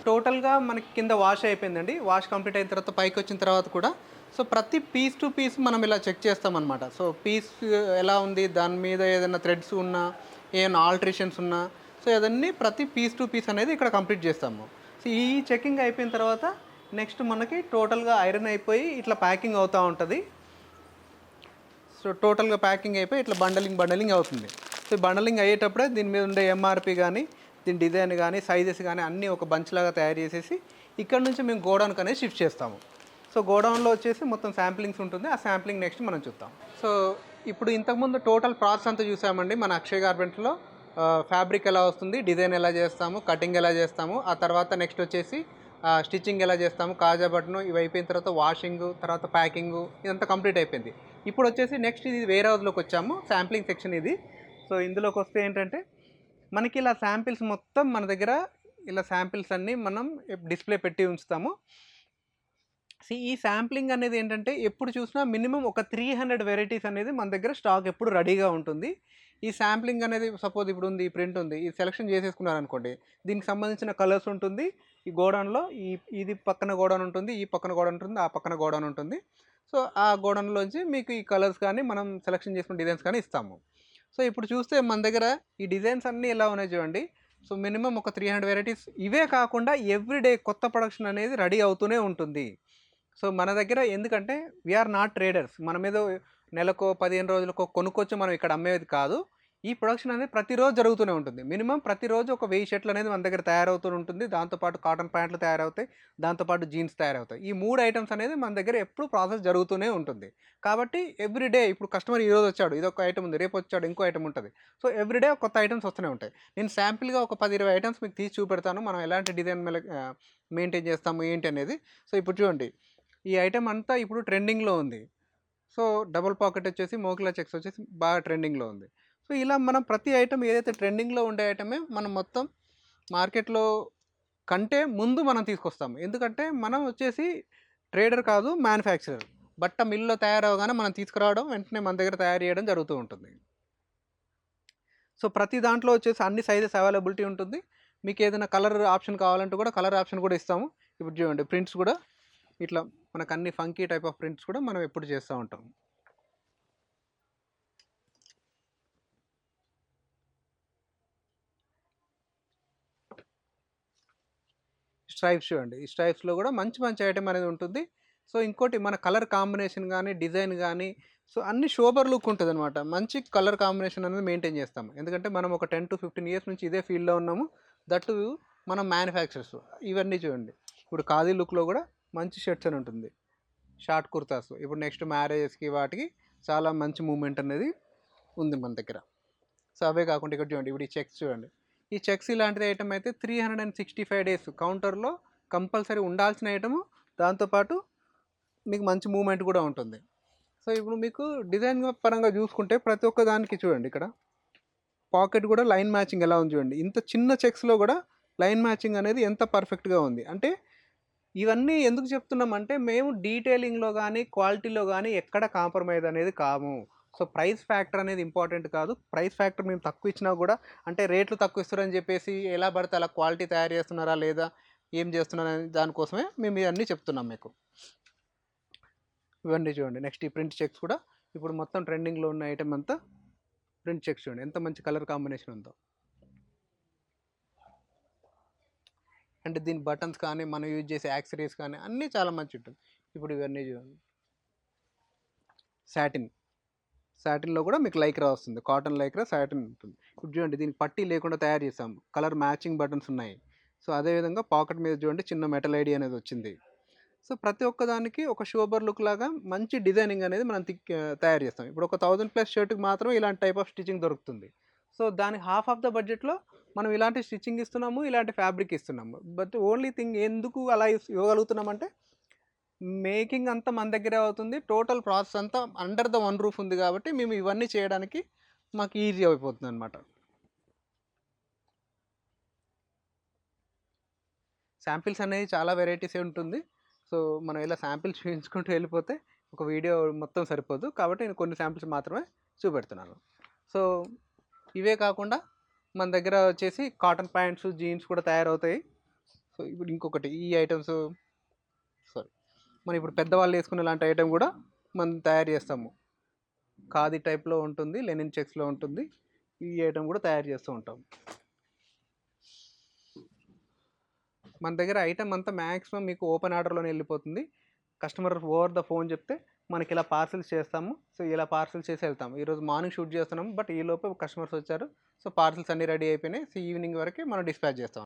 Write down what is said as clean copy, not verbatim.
టోటల్గా మనకి కింద వాష్ అయిపోయిందండి. వాష్ కంప్లీట్ అయిన తర్వాత పైకి వచ్చిన తర్వాత కూడా సో ప్రతి పీస్ టు పీస్ మనం ఇలా చెక్ చేస్తామన్నమాట. సో పీస్ ఎలా ఉంది, దాని మీద ఏదైనా థ్రెడ్స్ ఉన్నా, ఏమైనా ఆల్టరేషన్స్ ఉన్నా, సో అదన్నీ ప్రతి పీస్ టు పీస్ అనేది ఇక్కడ కంప్లీట్ చేస్తాము. సో ఈ చెకింగ్ అయిపోయిన తర్వాత నెక్స్ట్ మనకి టోటల్గా ఐరన్ అయిపోయి ఇట్లా ప్యాకింగ్ అవుతూ ఉంటుంది. సో టోటల్గా ప్యాకింగ్ అయిపోయి ఇట్లా బండలింగ్ అవుతుంది. సో బండలింగ్ అయ్యేటప్పుడే దీని మీద ఉండే ఎంఆర్పి కానీ, దీని డిజైన్ కానీ, సైజెస్ కానీ అన్నీ ఒక బంచ్ లాగా తయారు చేసేసి ఇక్కడ నుంచి మేము గోడౌన్కి అనేది షిఫ్ట్ చేస్తాము. సో గోడౌన్లో వచ్చేసి మొత్తం శాంప్లింగ్స్ ఉంటుంది. ఆ శాంప్లింగ్ నెక్స్ట్ మనం చూద్దాం. సో ఇప్పుడు ఇంతకుముందు టోటల్ ప్రాసెస్ అంతా చూసామండి మన అక్షయ్ గార్మెంట్స్లో. ఫ్యాబ్రిక్ ఎలా వస్తుంది, డిజైన్ ఎలా చేస్తాము, కటింగ్ ఎలా చేస్తాము, ఆ తర్వాత నెక్స్ట్ వచ్చేసి స్టిచ్చింగ్ ఎలా చేస్తాము, కాజా బటను ఇవి అయిపోయిన తర్వాత వాషింగ్, తర్వాత ప్యాకింగు ఇదంతా కంప్లీట్ అయిపోయింది. ఇప్పుడు వచ్చేసి నెక్స్ట్ ఇది వేరే హౌస్లోకి వచ్చాము, శాంప్లింగ్ సెక్షన్ ఇది. సో ఇందులోకి వస్తే ఏంటంటే మనకి ఇలా శాంపిల్స్ మొత్తం మన దగ్గర ఇలా శాంపిల్స్ అన్నీ మనం డిస్ప్లే పెట్టి ఉంచుతాము. ఈ శాంప్లింగ్ అనేది ఏంటంటే ఎప్పుడు చూసినా మినిమం ఒక 300 వెరైటీస్ అనేది మన దగ్గర స్టాక్ ఎప్పుడు రెడీగా ఉంటుంది. ఈ శాంప్లింగ్ అనేది సపోజ్ ఇప్పుడు ఉంది, ఈ ప్రింట్ ఉంది, ఇది సెలెక్షన్ చేసేసుకున్నారనుకోండి, దీనికి సంబంధించిన కలర్స్ ఉంటుంది. ఈ గోడౌన్లో ఇది పక్కన గోడౌన్ ఉంటుంది, ఈ పక్కన గోడౌన్ ఉంటుంది, ఆ పక్కన గోడౌన్ ఉంటుంది. సో ఆ గోడౌన్లోంచి మీకు ఈ కలర్స్ కానీ మనం సెలెక్షన్ చేసుకున్న డిజైన్స్ కానీ ఇస్తాము. సో ఇప్పుడు చూస్తే మన దగ్గర ఈ డిజైన్స్ అన్నీ ఎలా ఉన్నాయి చూడండి. సో మినిమం ఒక 300 వెరైటీస్. ఇవే కాకుండా ఎవ్రీడే కొత్త ప్రొడక్షన్ అనేది రెడీ అవుతూనే ఉంటుంది. సో మన దగ్గర ఎందుకంటే వీఆర్ నాట్ ట్రేడర్స్. మన మీద నెలకో 15 రోజులకో కొనుక్కొచ్చి మనం ఇక్కడ అమ్మేది కాదు. ఈ ప్రొడక్షన్ అనేది ప్రతిరోజు జరుగుతూనే ఉంటుంది. మినిమం ప్రతిరోజు ఒక 1000 షర్ట్లు అనేది మన దగ్గర తయారవుతూ ఉంటుంది. దాంతోపాటు కాటన్ ప్యాంట్లు తయారవుతాయి, దాంతోపాటు జీన్స్ తయారవుతాయి. ఈ 3 ఐటమ్స్ అనేది మన దగ్గర ఎప్పుడు ప్రాసెస్ జరుగుతూనే ఉంటుంది. కాబట్టి ఎవ్రీడే ఇప్పుడు కస్టమర్ ఈరోజు వచ్చాడు, ఇదొక ఐటమ్ ఉంది, రేపు వచ్చాడు ఇంకో ఐటమ్ ఉంటుంది. సో ఎవ్రీడే కొత్త ఐటమ్స్ వస్తూనే ఉంటాయి. నేను శాంపిల్గా ఒక 10-20 ఐటమ్స్ మీకు తీసి చూపెడతాను, మనం ఎలాంటి డిజైన్ మెయింటైన్ చేస్తాము ఏంటి అనేది. సో ఇప్పుడు చూడండి, ఈ ఐటమ్ అంతా ఇప్పుడు ట్రెండింగ్లో ఉంది. సో డబుల్ పాకెట్ వచ్చేసి మోకిలా చెక్స్ వచ్చేసి బాగా ట్రెండింగ్లో ఉంది. సో ఇలా మనం ప్రతి ఐటమ్ ఏదైతే ట్రెండింగ్లో ఉండే ఐటమే మనం మొత్తం మార్కెట్లో కంటే ముందు మనం తీసుకొస్తాము. ఎందుకంటే మనం వచ్చేసి ట్రేడర్ కాదు, మ్యానుఫ్యాక్చరర్. బట్ట మిల్లులో తయారవగానే మనం తీసుకురావడం, వెంటనే మన దగ్గర తయారు చేయడం జరుగుతూ ఉంటుంది. సో ప్రతి దాంట్లో వచ్చేసి అన్ని సైజెస్ అవైలబిలిటీ ఉంటుంది. మీకు ఏదైనా కలర్ ఆప్షన్ కావాలంటే కూడా కలర్ ఆప్షన్ కూడా ఇస్తాము. ఇప్పుడు చూడండి, ప్రింట్స్ కూడా ఇట్లా మనకు అన్ని ఫంకీ టైప్ ఆఫ్ ప్రింట్స్ కూడా మనం ఎప్పుడు చేస్తూ ఉంటాం. స్ట్రైప్స్ చూడండి, ఈ స్ట్రైప్స్లో కూడా మంచి మంచి ఐటమ్ అనేది ఉంటుంది. సో ఇంకోటి మన కలర్ కాంబినేషన్ కానీ, డిజైన్ కానీ, సో అన్ని షోబర్ లుక్ ఉంటుంది అనమాట. మంచి కలర్ కాంబినేషన్ అనేది మెయింటైన్ చేస్తాము. ఎందుకంటే మనం ఒక 10 to 15 ఇయర్స్ నుంచి ఇదే ఫీల్డ్లో ఉన్నాము. దట్టు మనం మ్యానుఫ్యాక్చర్స్. ఇవన్నీ చూడండి, ఇప్పుడు ఖాదీ లుక్లో కూడా మంచి షర్ట్స్ అని ఉంటుంది, షార్ట్ కుర్తాస్. ఇప్పుడు నెక్స్ట్ మ్యారేజెస్కి వాటికి చాలా మంచి మూమెంట్ అనేది ఉంది మన దగ్గర. సో అవే కాకుండా ఇక్కడ చూడండి, ఇప్పుడు ఈ చెక్స్ చూడండి. ఈ చెక్స్ ఇలాంటిది ఐటమ్ అయితే 365 డేస్ కౌంటర్లో కంపల్సరీ ఉండాల్సిన ఐటము. దాంతోపాటు మీకు మంచి మూమెంట్ కూడా ఉంటుంది. సో ఇప్పుడు మీకు డిజైన్ పరంగా చూసుకుంటే ప్రతి ఒక్క దానికి చూడండి, ఇక్కడ పాకెట్ కూడా లైన్ మ్యాచింగ్ ఎలా ఉంది చూడండి. ఇంత చిన్న చెక్స్లో కూడా లైన్ మ్యాచింగ్ అనేది ఎంత పర్ఫెక్ట్గా ఉంది అంటే. ఇవన్నీ ఎందుకు చెప్తున్నామంటే మేము డీటెయిలింగ్లో కానీ, క్వాలిటీలో కానీ ఎక్కడ కాంప్రమైజ్ అనేది కాము. సో ప్రైస్ ఫ్యాక్టర్ అనేది ఇంపార్టెంట్ కాదు. ప్రైస్ ఫ్యాక్టర్ మేము తక్కువ ఇచ్చినా కూడా, అంటే రేట్లు తక్కువ ఇస్తారని చెప్పేసి ఎలా పడితే అలా క్వాలిటీ తయారు చేస్తున్నారా లేదా, ఏం చేస్తున్నారని దానికోసమే మేము ఇవన్నీ చెప్తున్నాం మీకు. ఇవన్నీ చూడండి, నెక్స్ట్ ఈ ప్రింట్ చెక్స్ కూడా ఇప్పుడు మొత్తం ట్రెండింగ్లో ఉన్న ఐటమ్ అంతా ప్రింట్ చెక్స్ చూడండి, ఎంత మంచి కలర్ కాంబినేషన్ ఉందో. అంటే దీని బటన్స్ కానీ, మనం యూజ్ చేసే యాక్సరీస్ కానీ అన్నీ చాలా మంచి ఉంటుంది. ఇప్పుడు ఇవన్నీ చూడండి, సాటిన్లో కూడా మీకు లైక్రా వస్తుంది, కాటన్ లైక్రా సాటిన్ ఉంటుంది. ఇప్పుడు చూడండి, దీనికి పట్టీ లేకుండా తయారు చేసాము, కలర్ మ్యాచింగ్ బటన్స్ ఉన్నాయి. సో అదేవిధంగా పాకెట్ మీద చూడండి చిన్న మెటల్ ఐడి అనేది వచ్చింది. సో ప్రతి ఒక్క దానికి ఒక షోబర్ లుక్ లాగా మంచి డిజైనింగ్ అనేది మనం తయారు చేస్తాం. ఇప్పుడు ఒక 1000+ షర్ట్కి మాత్రం ఇలాంటి టైప్ ఆఫ్ స్టిచ్చింగ్ దొరుకుతుంది. సో దానికి హాఫ్ ఆఫ్ ద బడ్జెట్లో మనం ఇలాంటి స్టిచ్చింగ్ ఇస్తున్నాము, ఇలాంటి ఫ్యాబ్రిక్ ఇస్తున్నాము. బట్ ఓన్లీ థింగ్ ఎందుకు అలా ఇవ్వగలుగుతున్నామంటే మేకింగ్ అంతా మన దగ్గరే అవుతుంది, టోటల్ ప్రాసెస్ అంతా అండర్ ద వన్ రూఫ్ ఉంది కాబట్టి మేము ఇవన్నీ చేయడానికి మాకు ఈజీ అయిపోతుంది అనమాట. శాంపిల్స్ అనేవి చాలా వెరైటీస్ ఉంటుంది. సో మనం ఇలా శాంపిల్స్ చూపించుకుంటూ వెళ్ళిపోతే ఒక వీడియో మొత్తం సరిపోదు, కాబట్టి నేను కొన్ని శాంపిల్స్ మాత్రమే చూపెడుతున్నాను. సో ఇవే కాకుండా మన దగ్గర వచ్చేసి కాటన్ ప్యాంట్స్, జీన్స్ కూడా తయారవుతాయి. సో ఇప్పుడు ఇంకొకటి ఈ ఐటమ్స్ సారీ మనం ఇప్పుడు పెద్దవాళ్ళు వేసుకునే లాంటి ఐటమ్ కూడా మనం తయారు చేస్తాము. ఖాదీ టైప్లో ఉంటుంది, లెనిన్ చెక్స్లో ఉంటుంది. ఈ ఐటమ్ కూడా తయారు చేస్తూ ఉంటాం. మన దగ్గర ఐటమ్ అంతా మ్యాక్సిమం మీకు ఓపెన్ ఆర్డర్లోనే వెళ్ళిపోతుంది. కస్టమర్ ఓవర్ ద ఫోన్ చెప్తే మనకి ఇలా పార్సిల్స్ చేస్తాము. సో ఇలా పార్సిల్స్ చేసి వెళ్తాము. ఈరోజు మార్నింగ్ షూట్ చేస్తున్నాము, బట్ ఈ లోపు కస్టమర్స్ వచ్చారు. సో పార్సిల్స్ అన్నీ రెడీ అయిపోయినాయి. సో ఈవినింగ్ వరకు మనం డిస్పాచ్ చేస్తాం.